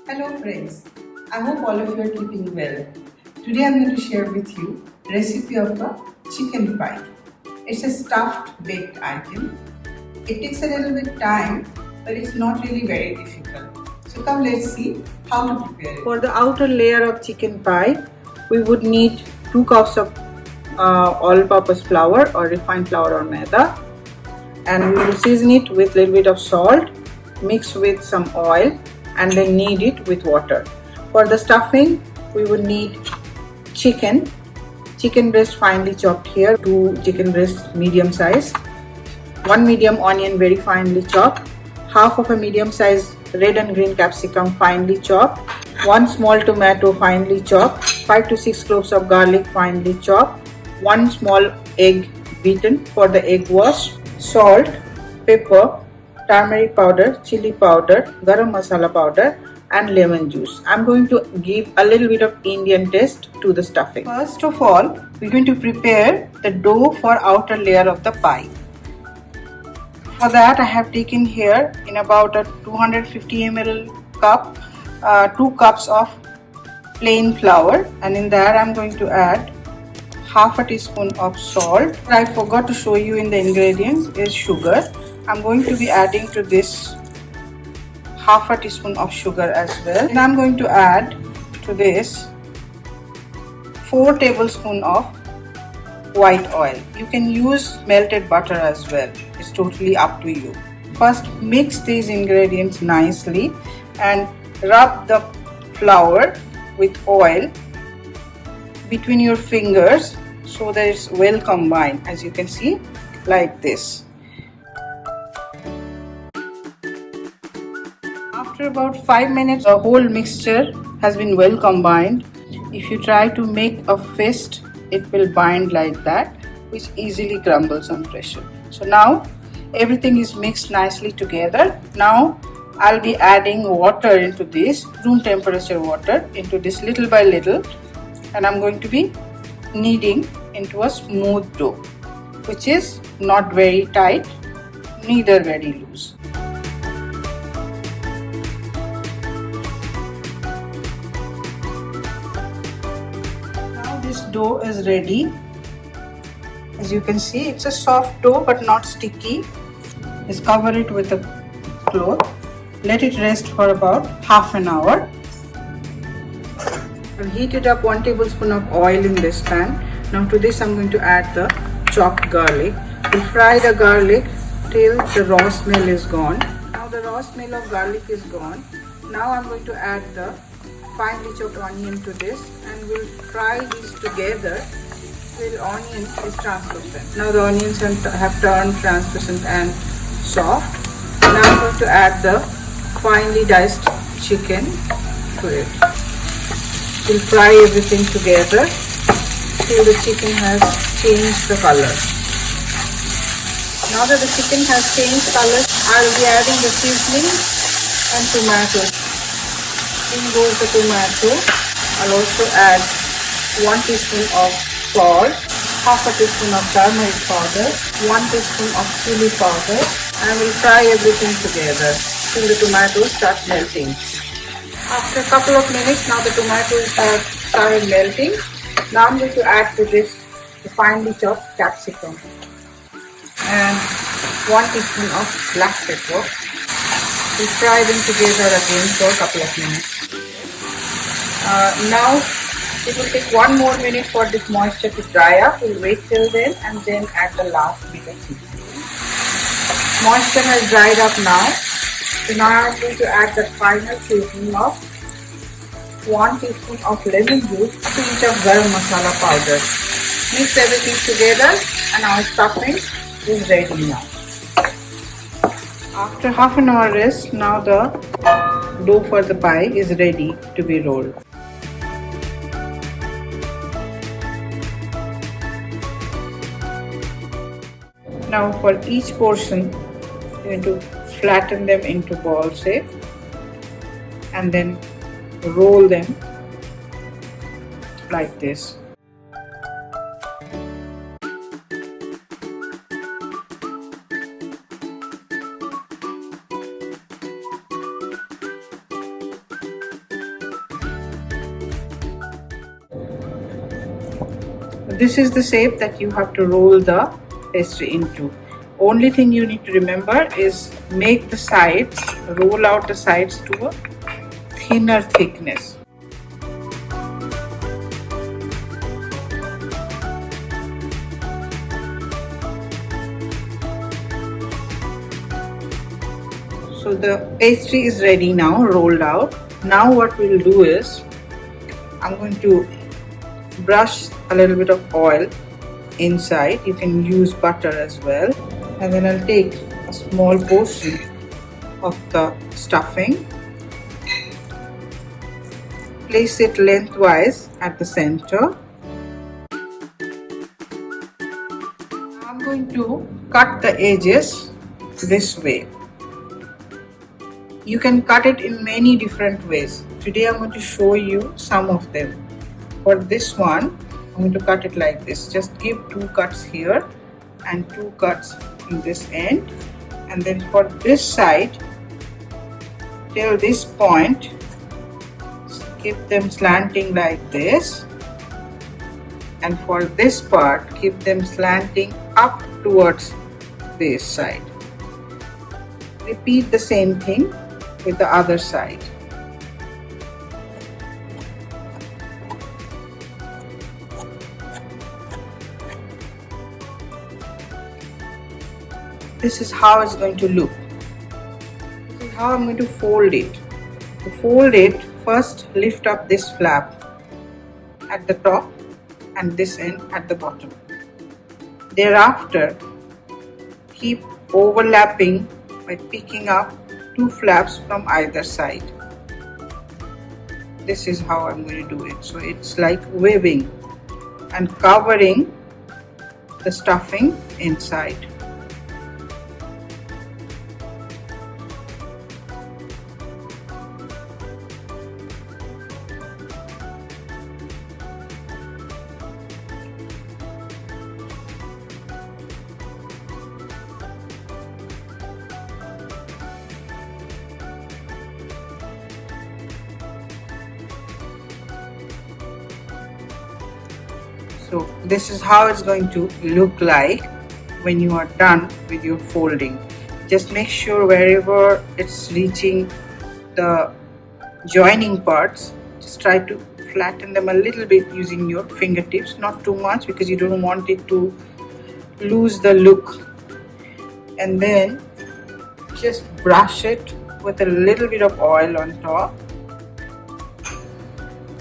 Hello friends, I hope all of you are keeping well. Today I am going to share with you recipe of a chicken pie. It's a stuffed baked item. It takes a little bit time, but it's not really very difficult. So come, let's see how to prepare it. For the outer layer of chicken pie, we would need 2 cups of all-purpose flour or refined flour or maida, and we will season it with a little bit of salt, mix with some oil, and then knead it with water. For the stuffing, we would need chicken breast finely chopped here, 2 chicken breasts medium size, 1 medium onion very finely chopped, half of a medium size red and green capsicum finely chopped, 1 small tomato finely chopped, 5 to 6 cloves of garlic finely chopped, 1 small egg beaten for the egg wash, salt, pepper, turmeric powder, chili powder, garam masala powder, and lemon juice. I'm going to give a little bit of Indian taste to the stuffing. First of all, we're going to prepare the dough for outer layer of the pie. For that, I have taken here in about a 250 ml cup, 2 cups of plain flour, and in that I'm going to add half a teaspoon of salt. I forgot to show you in the ingredients is sugar. I'm going to be adding to this half a teaspoon of sugar as well. And I'm going to add to this 4 tablespoons of white oil. You can use melted butter as well. It's totally up to you. First, mix these ingredients nicely and rub the flour with oil between your fingers so that it's well combined, as you can see, like this. After about 5 minutes, the whole mixture has been well combined. If you try to make a fist, it will bind like that, which easily crumbles on pressure. So now everything is mixed nicely together. Now I'll be adding water into this, room temperature water, into this little by little, and I'm going to be kneading into a smooth dough, which is not very tight, neither very loose. Now this dough is ready. As you can see, it's a soft dough but not sticky. Just cover it with a cloth. Let it rest for about half an hour. I've heated up 1 tablespoon of oil in this pan. Now to this I'm going to add the chopped garlic. We'll fry the garlic till the raw smell is gone. Now the raw smell of garlic is gone. Now I'm going to add the finely chopped onion to this, and we'll fry these together till onion is translucent. Now the onions have turned translucent and soft. Now I'm going to add the finely diced chicken to it. We'll fry everything together till the chicken has changed the color. Now that the chicken has changed color, I'll be adding the seasoning and tomato. In goes the tomato. I'll also add 1 teaspoon of salt, half a teaspoon of turmeric powder, 1 teaspoon of chili powder, and we'll fry everything together till the tomatoes start melting. After a couple of minutes, now the tomatoes have started melting. Now I'm going to add to this the finely chopped capsicum and 1 teaspoon of black pepper. We'll fry them together again for a couple of minutes. Now it will take 1 more minute for this moisture to dry up. We'll wait till then and then add the last bit of seasoning. Moisture has dried up now. So now I'm going to add the final seasoning of 1 teaspoon of lemon juice, 2 pinch of garam masala powder. Mix everything together and our stuffing is ready now. After half an hour rest, now the dough for the pie is ready to be rolled. Now for each portion, you're going to flatten them into ball shape and then roll them like this. This is the shape that you have to roll the pastry into. Only thing you need to remember is make the sides, roll out the sides to a thinner thickness. So the pastry is ready now, rolled out. Now what we'll do is, I'm going to brush a little bit of oil inside. You can use butter as well. And then I'll take a small portion of the stuffing, place it lengthwise at the center. I'm going to cut the edges this way. You can cut it in many different ways. Today I'm going to show you some of them. For this one, I'm going to cut it like this. Just give 2 cuts here and 2 cuts in this end. And then for this side, till this point, keep them slanting like this. And for this part, keep them slanting up towards this side. Repeat the same thing with the other side. This is how it's going to look. This is how I'm going to fold it. To fold it, first lift up this flap at the top and this end at the bottom. Thereafter, keep overlapping by picking up 2 flaps from either side. This is how I'm going to do it. So it's like weaving and covering the stuffing inside. So this is how it's going to look like when you are done with your folding. Just make sure wherever it's reaching the joining parts, just try to flatten them a little bit using your fingertips, not too much because you don't want it to lose the look. And then just brush it with a little bit of oil on top.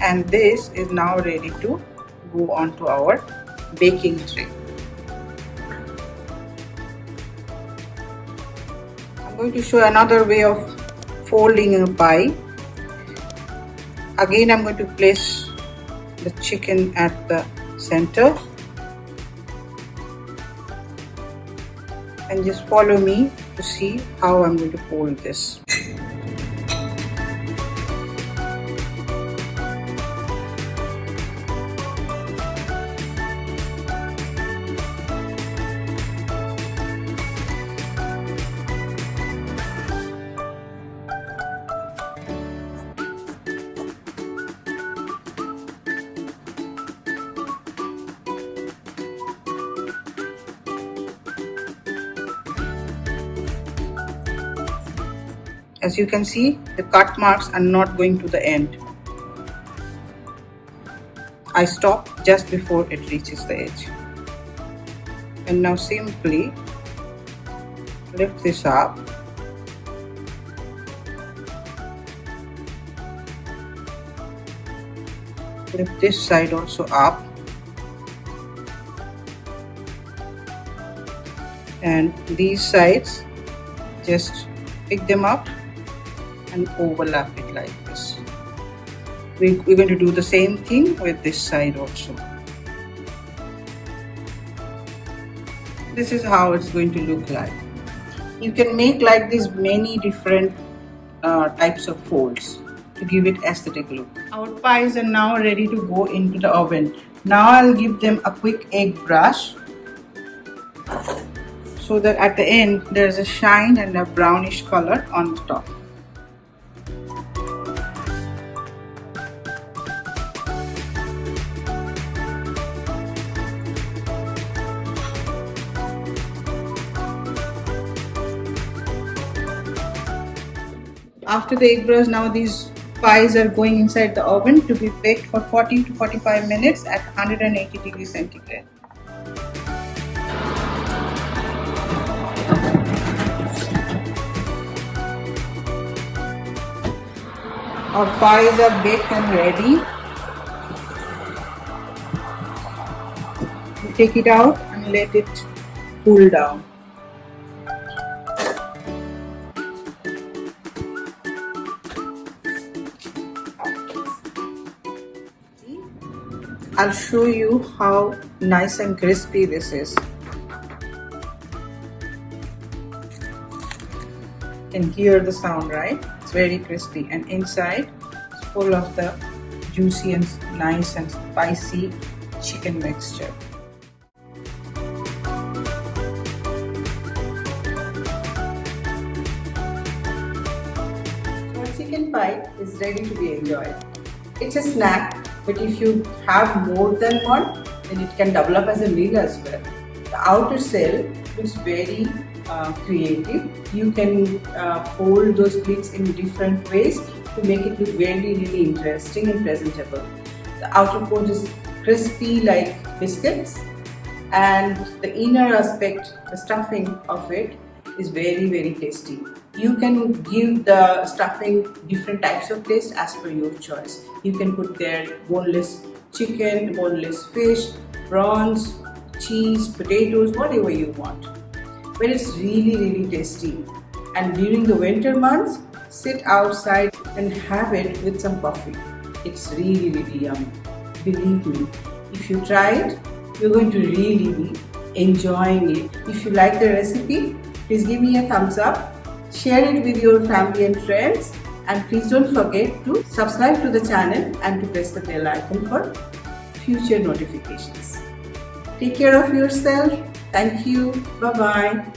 And this is now ready to go onto our baking tray. I'm going to show another way of folding a pie. Again, I'm going to place the chicken at the center and just follow me to see how I'm going to fold this. As you can see, the cut marks are not going to the end. I stop just before it reaches the edge. And now simply lift this up. Lift this side also up. And these sides, just pick them up and overlap it like this. We're going to do the same thing with this side also. This is how it's going to look like. You can make like this many different types of folds to give it aesthetic look. Our pies are now ready to go into the oven. Now I'll give them a quick egg brush so that at the end there's a shine and a brownish color on the top. After the egg brush, now these pies are going inside the oven to be baked for 40 to 45 minutes at 180 degrees centigrade. Our pies are baked and ready. We take it out and let it cool down. I'll show you how nice and crispy this is. You can hear the sound, right? It's very crispy, and inside it's full of the juicy and nice and spicy chicken mixture. Our chicken pie is ready to be enjoyed. It's a snack, but if you have more than one, then it can develop as a meal as well. The outer shell looks very creative. You can fold those pleats in different ways to make it look really interesting and presentable. The outer coat is crispy like biscuits, and the inner aspect, the stuffing of it, is very tasty. You can give the stuffing different types of taste as per your choice. You can put there boneless chicken, boneless fish, prawns, cheese, potatoes, whatever you want. But it's really tasty. And during the winter months, sit outside and have it with some coffee. It's really yummy. Believe me, if you try it, you're going to really be enjoying it. If you like the recipe, please give me a thumbs up. Share it with your family and friends, and please don't forget to subscribe to the channel and to press the bell icon for future notifications. Take care of yourself. Thank you. Bye-bye.